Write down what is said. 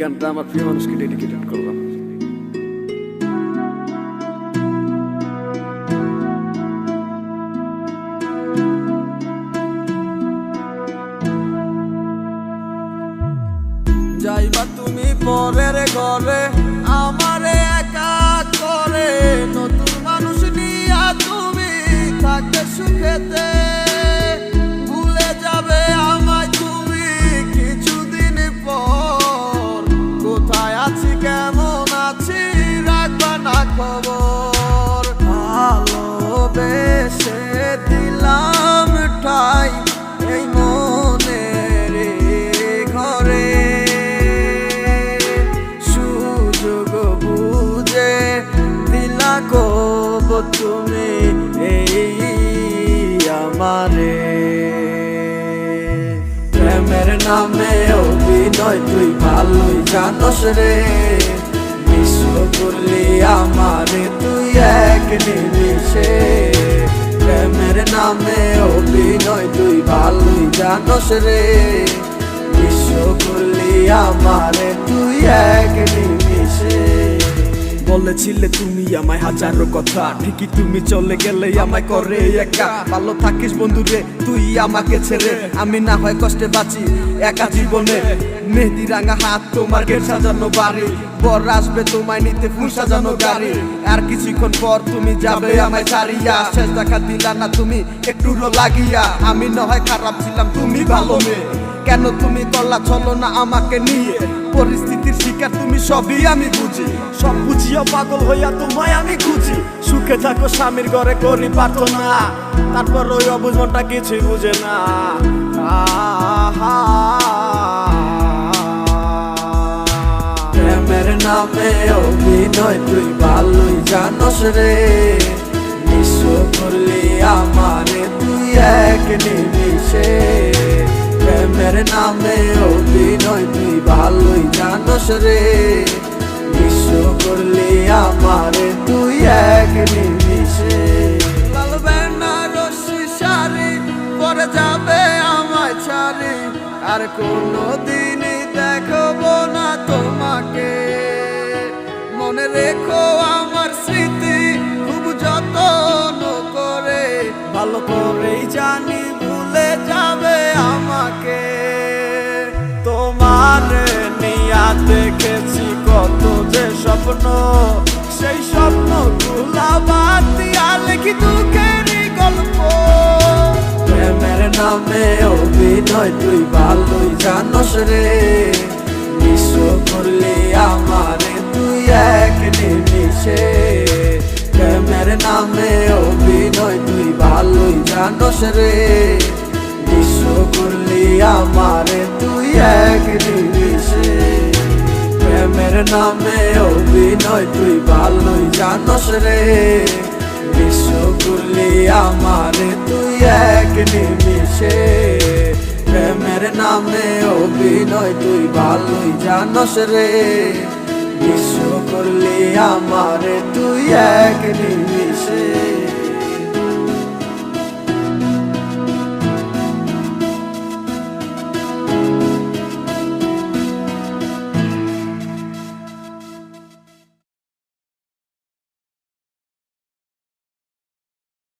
গানটা আমার প্রিয় মানুষকে ডেডিকেটেড করলাম। যাইবা তুমি পরের ঘরে আমারে একা করে, নতুন মানুষ নিয়া তুমি থাকতে সুখেতে, ভুলে যাবে আমায় তুমি কিছুদিন পর। কোথায় আছি কেমন আছি রাখবা না খবর, ভালোবেসে দিলাম ঠাই এই মনের ঘরে, সুযোগ বুঝে দিলা কব তুমি এই আমারে। প্রেমের নামে অভিনয় তুই ভালোই জানোস রে, বিশ্ব করলি আমারে তুই এক নিমিষে। প্রেমের নামে অভিনয় তুই ভালোই জানোস রে, বিশ্ব করলি আমারে তুই এক নিমিষে। বলেছিলে তুমি আমায় হাজারো কথা, ঠিকই তুমি চলে গেলে আমায় করে একা। ভালো থাকিস বন্ধুরে তুই আমাকে ছেড়ে, আমি না হয় কষ্টে বাঁচি একা জীবনে। মেহেদি রাঙা হাত তোমার গেট সাজানো বাড়ি, বর আসবে তোমায় নিতে ফুল সাজানো গাড়ি। আর কিছুক্ষণ পর তুমি যাবে আমায় ছাড়িয়া, শেষ দেখা দিলা না তুমি একটু লাগিয়া। আমি না হয় খারাপ ছিলাম তুমি ভালো মেয়ে, কেন তুমি করলা চলো না আমাকে নিয়ে। পরিস্থিতির শিকার তুমি সবই আমি বুঝি, সব বুঝিও পাগল হইয়া তোমায় আমি খুঁজি। সুখে থাকো স্বামীর ঘরে করি প্রার্থনা, তারপর ওই অবুঝ মনটা কিছুই বুঝে না। প্রেমের নামে অভিনয় তুই ভালোই জানোস রে, বিশ্ব করলি আমারে তুই এক নিমিষে। প্রেমের নামে অভিনয় তুই ভালোই জানোস রে, বিশ্ব করলি আমারে তুই এক নিমিষে। লাল বেনারসি শাড়ি পরে যাবে আমায় ছাড়ি, আর কোনো দিনই দেখবো না তোমাকে। মনে রেখো আমার স্মৃতি খুব যত্ন করে, ভালো করেই জানি ভুলে যাবে আমাকে। তোমার নিয়া দেখেছি কত যে স্বপ্ন, সেই স্বপ্ন গুলা বাদ দিয়া লিখি দুঃখেরই গল্প। প্রেমের নামে অভিনয় তুই ভালোই জানোস রে, বিশ্ব করলি আমারে তুই এক নিমিষে। প্রেমের নামে অভিনয় তুই ভালোই জানোস রে, বিশ্ব করলি আমারে তুই এক নিমিষে। প্রেমের নামে অভিনয় তুই ভালোই জানোস রে, বিশ্ব করলি আমারে তুই এক নিমিষে। প্রেমের নামে অভিনয় তুই ভালোই জানোস রে, বিশ্ব করলি আমারে তুই এক নিমিষে।